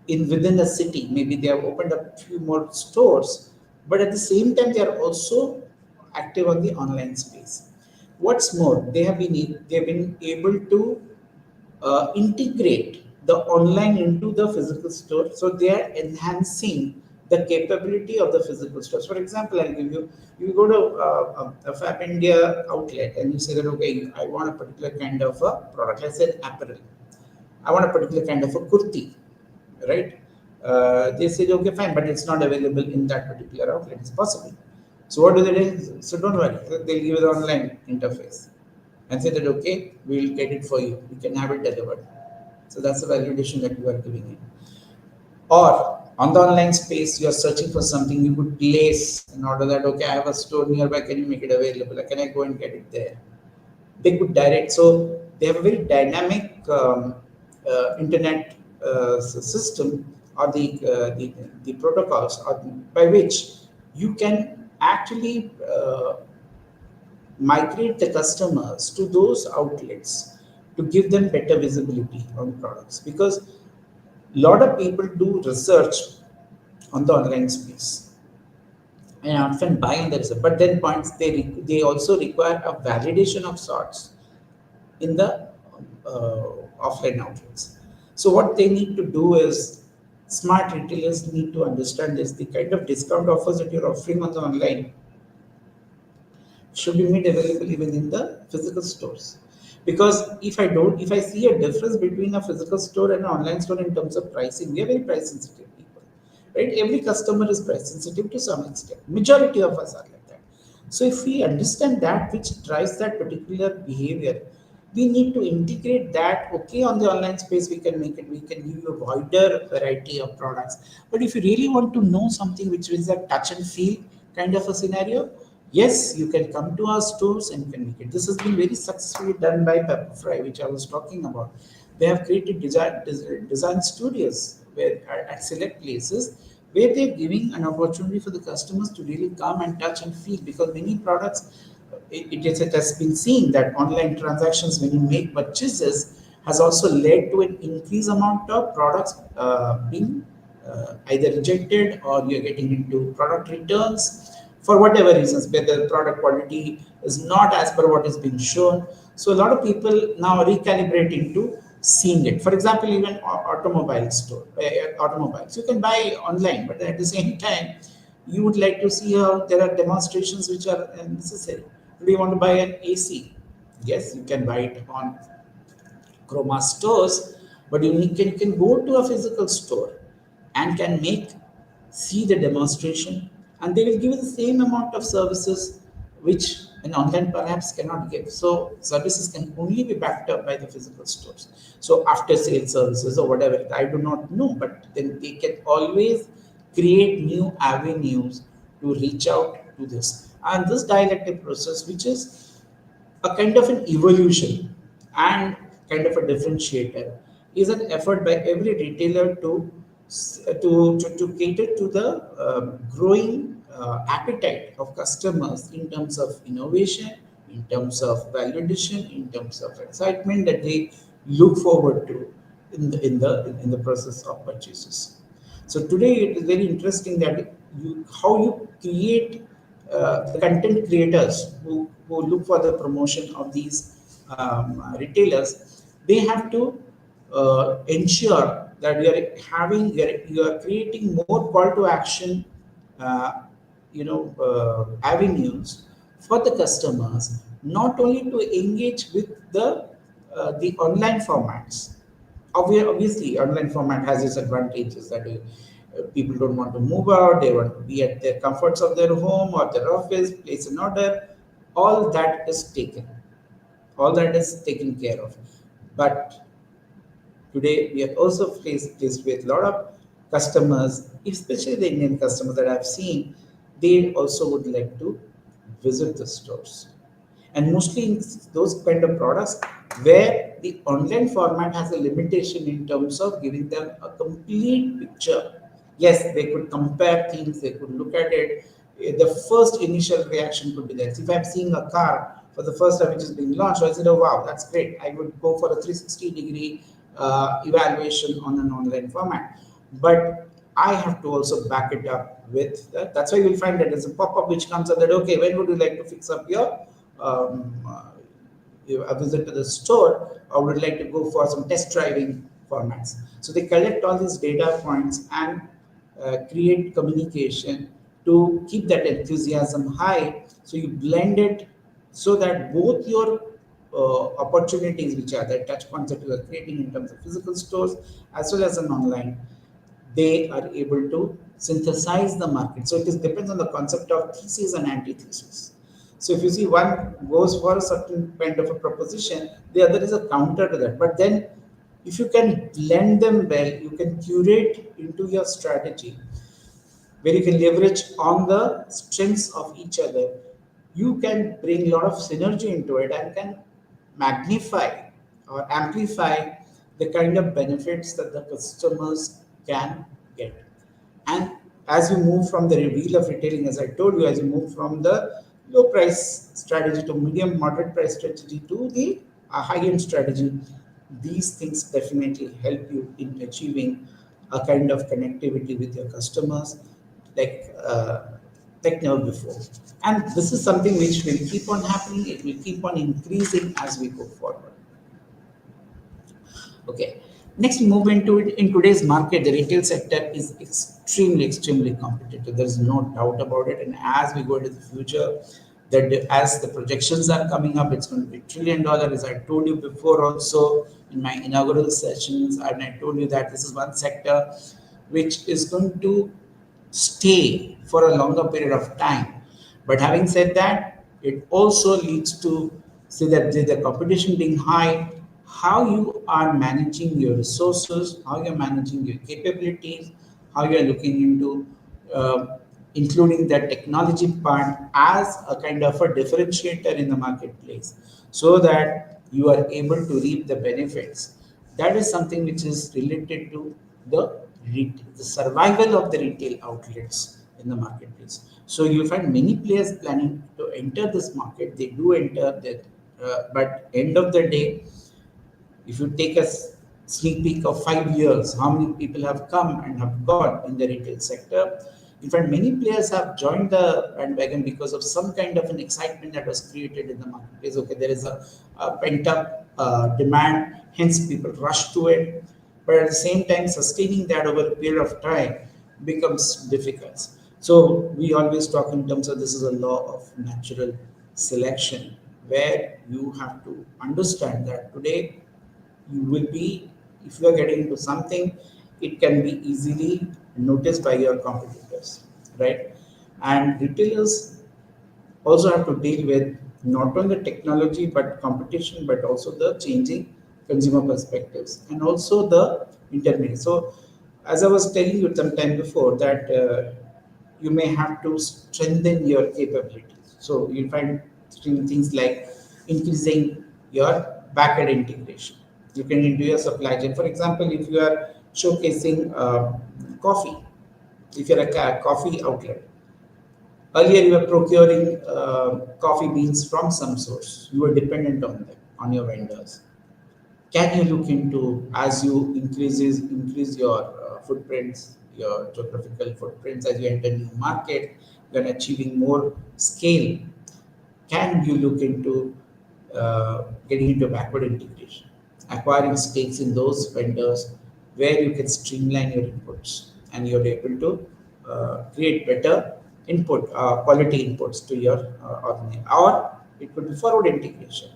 in within a city. Maybe they have opened up few more stores, but at the same time they are also active on the online space. What's more, they've been able to integrate the online into the physical store, so they are enhancing the capability of the physical stores. For example, I'll give you, you go to a Fab India outlet and you say that, okay, I want a particular kind of a product, let's say apparel. I want a particular kind of a kurti, right? They say, okay, fine, but it's not available in that particular outlet. It's possible. So what do they do? So don't worry, they'll give you the online interface and say that, okay, we'll get it for you. You can have it delivered. So that's the validation that you are giving it. Or on the online space, you are searching for something you could place in order that, okay, I have a store nearby, can you make it available? Can I go and get it there? They could direct. So they have a very dynamic internet system, or the protocols by which you can actually migrate the customers to those outlets to give them better visibility on products, because a lot of people do research on the online space and often buy on the research, but then points they also require a validation of sorts in the offline outlets. So what they need to do is, smart retailers need to understand this: the kind of discount offers that you're offering on the online should be made available even in the physical stores. Because if I see a difference between a physical store and an online store in terms of pricing, we are very price sensitive people, right? Every customer is price sensitive to some extent. Majority of us are like that. So if we understand that which drives that particular behavior, we need to integrate that. Okay, on the online space we can make it, we can give you a wider variety of products. But if you really want to know something which is a touch and feel kind of a scenario, yes, you can come to our stores and you can make it. This has been very successfully done by Pepperfry, which I was talking about. They have created design studios where at select places where they're giving an opportunity for the customers to really come and touch and feel, because many products, it has been seen that online transactions, when you make purchases, has also led to an increased amount of products being either rejected, or you're getting into product returns for whatever reasons, whether the product quality is not as per what is being shown. So a lot of people now recalibrate into seeing it. For example, even automobile store, automobiles, you can buy online, but at the same time, you would like to see how there are demonstrations which are necessary. Do you want to buy an AC? Yes, you can buy it on Chroma stores, but you can go to a physical store and can make see the demonstration, and they will give you the same amount of services which an online perhaps cannot give. So services can only be backed up by the physical stores. So after sale services or whatever, I do not know, but then they can always create new avenues to reach out to this. And this dialectic process, which is a kind of an evolution and kind of a differentiator, is an effort by every retailer to cater to the growing appetite of customers in terms of innovation, in terms of value addition, in terms of excitement that they look forward to in the process of purchases. So today it is very interesting that how you create the content creators who look for the promotion of these retailers. They have to ensure that you are creating more call to action, uh, avenues for the customers, not only to engage with the online formats. Obviously, online format has its advantages that people don't want to move out, they want to be at the comforts of their home or their office, place an order. All that is taken. All that is taken care of. But today we are also faced with a lot of customers, especially the Indian customers that I've seen, they also would like to visit the stores. And mostly in those kind of products where the online format has a limitation in terms of giving them a complete picture. Yes, they could compare things, they could look at it. The first initial reaction could be there. If I'm seeing a car for the first time which is being launched, I said, oh wow, that's great. I would go for a 360-degree evaluation on an online format. But I have to also back it up with that. That's why you'll find that there's a pop-up which comes up that, okay, when would you like to fix up your um, uh, a visit to the store, or would like to go for some test driving formats. So they collect all these data points and create communication to keep that enthusiasm high. So you blend it so that both your opportunities, which are the touch points that you are creating in terms of physical stores as well as an online, they are able to synthesize the market. So it is depends on the concept of thesis and antithesis. So if you see one goes for a certain kind of a proposition, the other is a counter to that. But then if you can blend them well, you can curate into your strategy where you can leverage on the strengths of each other. You can bring a lot of synergy into it and can magnify or amplify the kind of benefits that the customers can get. And as you move from the wheel of retailing, as I told you, as you move from the low price strategy to medium moderate price strategy to the high end strategy, these things definitely help you in achieving a kind of connectivity with your customers like like never before. And this is something which will keep on happening. It will keep on increasing as we go forward. Okay. Next, move into it. In today's market, the retail sector is extremely competitive. There's no doubt about it. And as we go into the future, that as the projections are coming up, it's going to be $1 trillion. As I told you before, also in my inaugural sessions, and I told you that this is one sector which is going to stay for a longer period of time. But having said that, it also leads to say that the competition being high, how you are managing your resources, how you're managing your capabilities, how you're looking into including that technology part as a kind of a differentiator in the marketplace so that you are able to reap the benefits. That is something which is related to the survival of the retail outlets in the marketplace. So you find many players planning to enter this market. They do enter that, but end of the day, if you take a sneak peek of 5 years, how many people have come and have gone in the retail sector? In fact, many players have joined the bandwagon because of some kind of an excitement that was created in the marketplace. Okay, there is a pent up demand, hence people rush to it. But at the same time, sustaining that over a period of time becomes difficult. So we always talk in terms of this is a law of natural selection, where you have to understand that today you will be, if you are getting into something, it can be easily noticed by your competitors, right? And retailers also have to deal with not only the technology but competition, but also the changing consumer perspectives and also the internet. So as I was telling you some time before that you may have to strengthen your capabilities. So you find things like increasing your backend integration. You can into your supply chain. For example, if you are showcasing coffee, if you're a coffee outlet, earlier you were procuring coffee beans from some source. You were dependent on them, on your vendors. Can you look into as you increase your footprints, your geographical footprints as you enter new market, you're achieving more scale. Can you look into getting into backward integration, acquiring stakes in those vendors where you can streamline your inputs and you're able to create better quality inputs to your organization, or it could be forward integration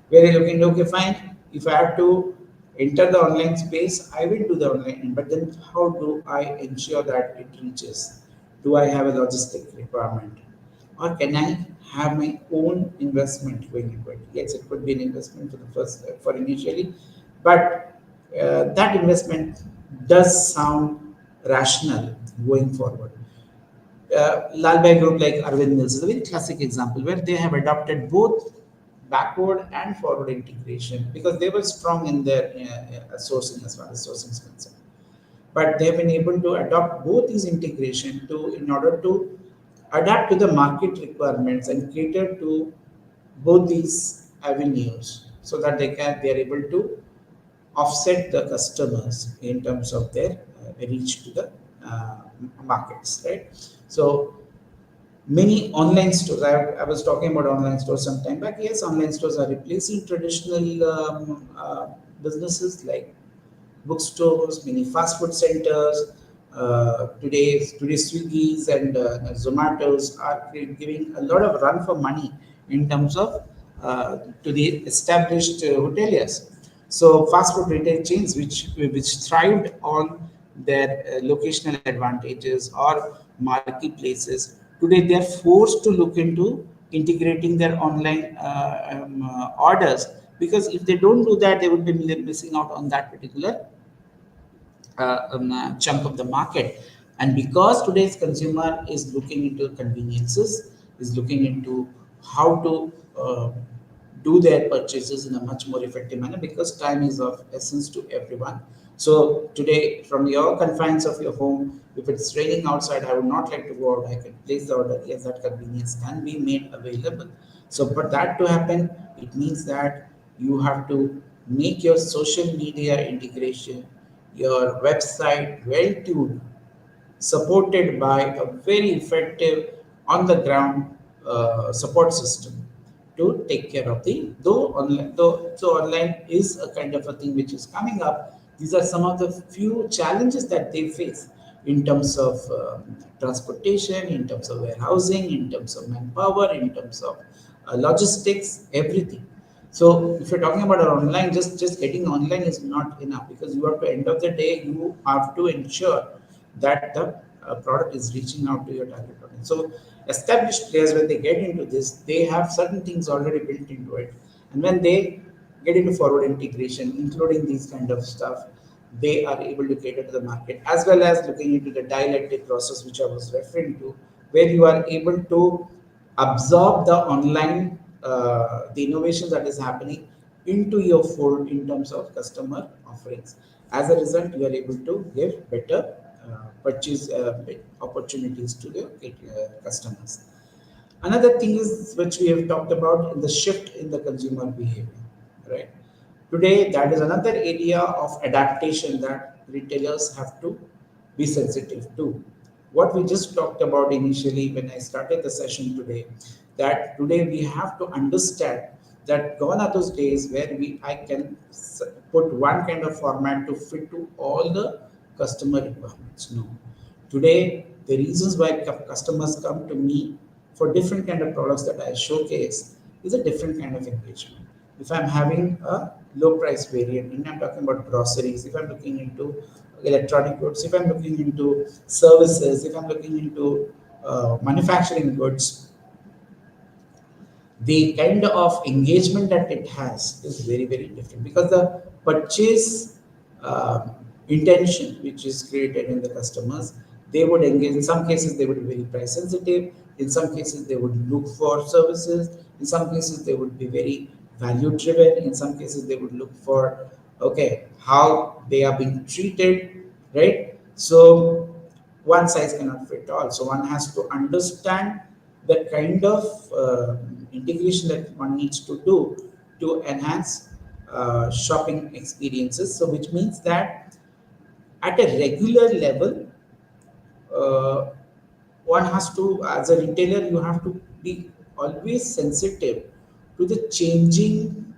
where you're looking, okay, fine, if I have to enter the online space, I will do the online, but then how do I ensure that it reaches? Do I have a logistic requirement? Or can I have my own investment going into it. Yes, it could be an investment for the first for initially, but that investment does sound rational going forward. Lalbai Group, like Arvind Mills, is a very classic example where they have adopted both backward and forward integration because they were strong in their sourcing as far as sourcing is concerned. But they have been able to adopt both these integration to in order to adapt to the market requirements and cater to both these avenues so that they are able to offset the customers in terms of their reach to the uh, markets, right? So many online stores. I was talking about online stores some time back. Yes, online stores are replacing traditional businesses like bookstores, many fast food centers. Today Swiggy's and Zomatos are giving a lot of run for money in terms of to the established hoteliers. So fast food retail chains, which thrived on their locational advantages or marketplaces, today they are forced to look into integrating their online orders because if they don't do that, they would be missing out on that particular chunk of the market. And because today's consumer is looking into conveniences, is looking into how to do their purchases in a much more effective manner because time is of essence to everyone. So today, from your confines of your home, if it's raining outside, I would not like to go out. I can place the order. Yes, that convenience can be made available. So for that to happen, it means that you have to make your social media integration, your website well tuned, supported by a very effective on the ground support system to take care of the though online is a kind of a thing which is coming up. These are some of the few challenges that they face in terms of transportation, in terms of warehousing, in terms of manpower, in terms of logistics, everything. So if you're talking about our online, just getting online is not enough because you have to end of the day you have to ensure that the product is reaching out to your target audience. So established players when they get into this, they have certain things already built into it, and when they get into forward integration, including these kind of stuff, they are able to cater to the market as well as looking into the dialectic process which I was referring to, where you are able to absorb the online the innovation that is happening into your fold in terms of customer offerings. As a result, you are able to give better purchase opportunities to the customers. Another thing is which we have talked about in the shift in the consumer behavior, right? Today, that is another area of adaptation that retailers have to be sensitive to. What we just talked about initially when I started the session today, that today we have to understand that gone are those days where I can put one kind of format to fit to all the customer requirements. No. Today, the reasons why customers come to me for different kind of products that I showcase is a different kind of engagement. If I'm having a low price variant, and I'm talking about groceries, if I'm looking into electronic goods, if I'm looking into services, if I'm looking into manufacturing goods, the kind of engagement that it has is very very different because the purchase uh, intention which is created in the customers, they would engage. In some cases they would be very price sensitive, in some cases they would look for services, in some cases they would be very value driven, in some cases they would look for okay how they are being treated, right? So one size cannot fit all. So one has to understand the kind of integration that one needs to do to enhance shopping experiences. So which means that at a regular level, uh, one has to, as a retailer, you have to be always sensitive to the changing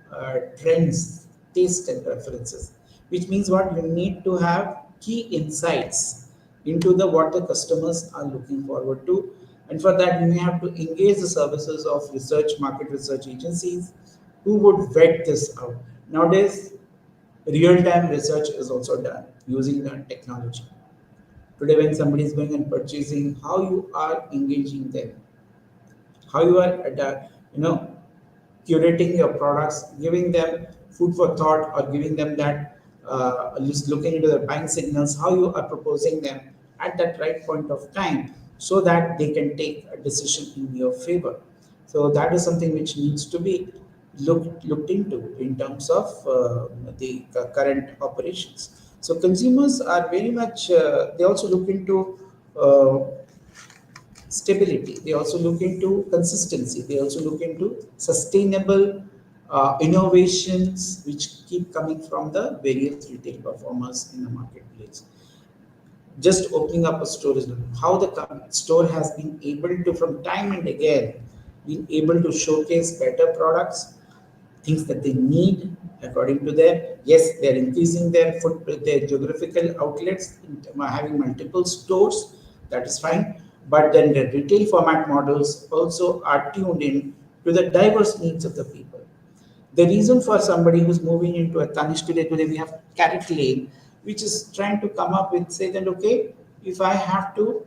trends, taste, and preferences. Which means what you need to have key insights into the what the customers are looking forward to, and for that you may have to engage the services of research, market research agencies, who would vet this out. Nowadays, real-time research is also done using the technology. Today, when somebody is going and purchasing, how you are engaging them, how you are you know curating your products, giving them food for thought, or giving them that just looking into the buying signals, how you are proposing them at that right point of time so that they can take a decision in your favor. So that is something which needs to be looked into in terms of the current operations. So consumers are very much they also look into uh, stability. They also look into consistency. They also look into sustainable innovations which keep coming from the various retail performers in the marketplace. Just opening up a store is not how the store has been able to, from time and again, been able to showcase better products, things that they need according to their, yes, they're increasing their their geographical outlets, having multiple stores, that is fine. But then the retail format models also are tuned in to the diverse needs of the people. The reason for somebody who's moving into a Tanish today we have Carrot Lane, which is trying to come up with, say that, okay, if I have to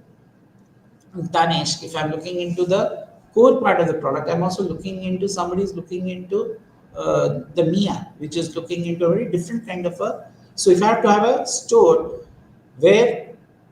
Tanish, if I'm looking into the core part of the product, I'm also looking into, somebody is looking into the Mia, which is looking into a very different kind of a. So if I have to have a store where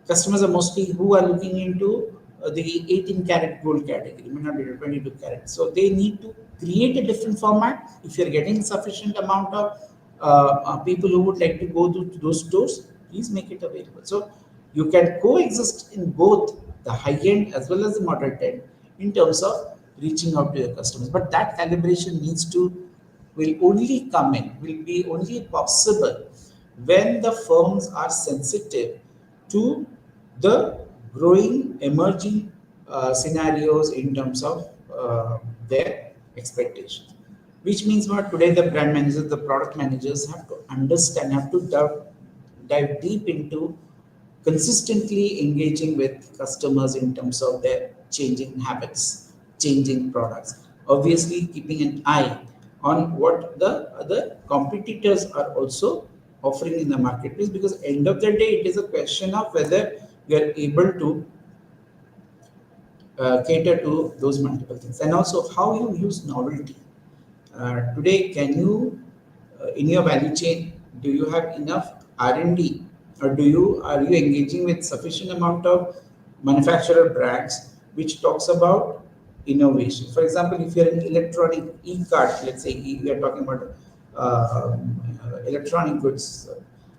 customers are mostly who are looking into the 18 karat gold category, may not be the 22 karat. So they need to create a different format. If you're getting sufficient amount of people who would like to go to those stores, please make it available. So you can coexist in both the high end as well as the moderate end in terms of reaching out to your customers. But that calibration needs to, will only come in, will be only possible when the firms are sensitive to the growing, emerging scenarios in terms of their expectations. Which means what, today the brand managers, the product managers have to understand, have to dive deep into consistently engaging with customers in terms of their changing habits, changing products. Obviously, keeping an eye on what the other competitors are also offering in the marketplace, because end of the day, it is a question of whether you are able to cater to those multiple things, and also how you use novelty. Today, can you, in your value chain, do you have enough R&D, or are you engaging with sufficient amount of manufacturer brands which talks about innovation? For example, if you're an electronic e-card, let's say we are talking about electronic goods,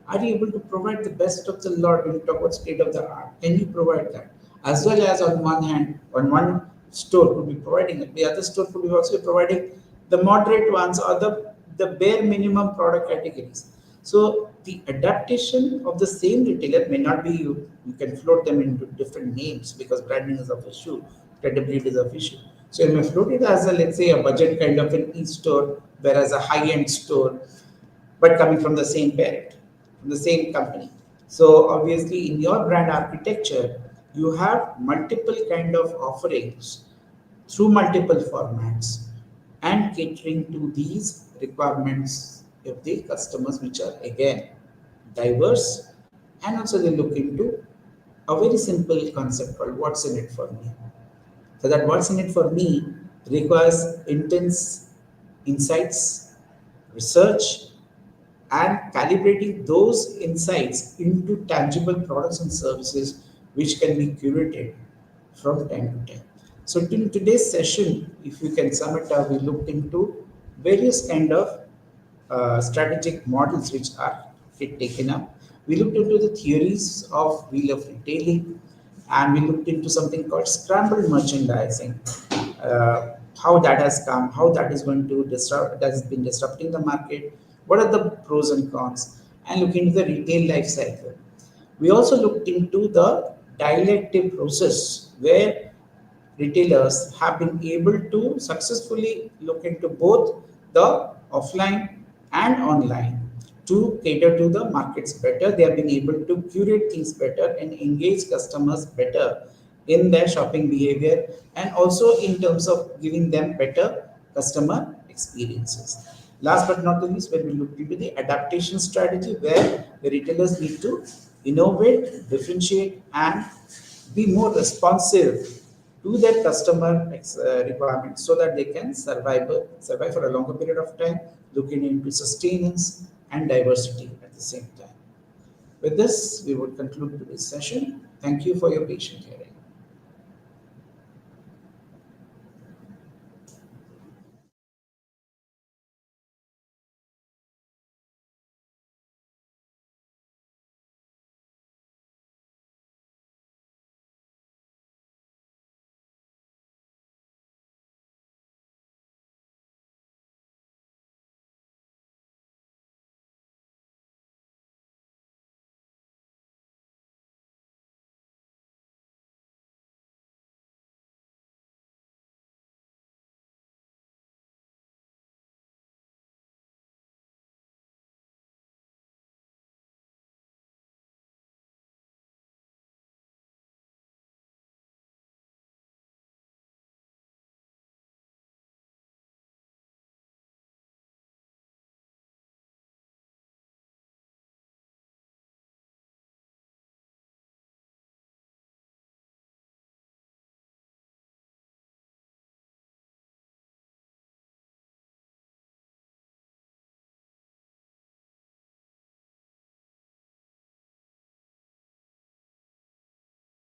are you able to provide the best of the lot when you talk about state of the art? Can you provide that? As well as on one hand, on one store could be providing it, the other store could be also providing the moderate ones or the bare minimum product categories. So the adaptation of the same retailer may not be you can float them into different names because branding is of issue, credibility is of issue. So you may float it as a, let's say, a budget kind of an e-store, whereas a high-end store, but coming from the same parent, from the same company. So obviously in your brand architecture, you have multiple kind of offerings through multiple formats and catering to these requirements of the customers, which are again diverse, and also they look into a very simple concept called what's in it for me. So that what's in it for me requires intense insights, research, and calibrating those insights into tangible products and services which can be curated from time to time. So in today's session, if you can sum it up, we looked into various kind of strategic models which are taken up. We looked into the theories of wheel of retailing, and we looked into something called scrambled merchandising, how that has come, how that is going to disrupt, that has been disrupting the market, what are the pros and cons, and look into the retail life cycle. We also looked into the dialective process where retailers have been able to successfully look into both the offline and online to cater to the markets better. They have been able to curate things better and engage customers better in their shopping behavior, and also in terms of giving them better customer experiences. Last but not the least, when we look into the adaptation strategy, where the retailers need to innovate, differentiate, and be more responsive to their customer requirements so that they can survive for a longer period of time, looking into sustenance and diversity at the same time. With this, we would conclude today's session. Thank you for your patience here.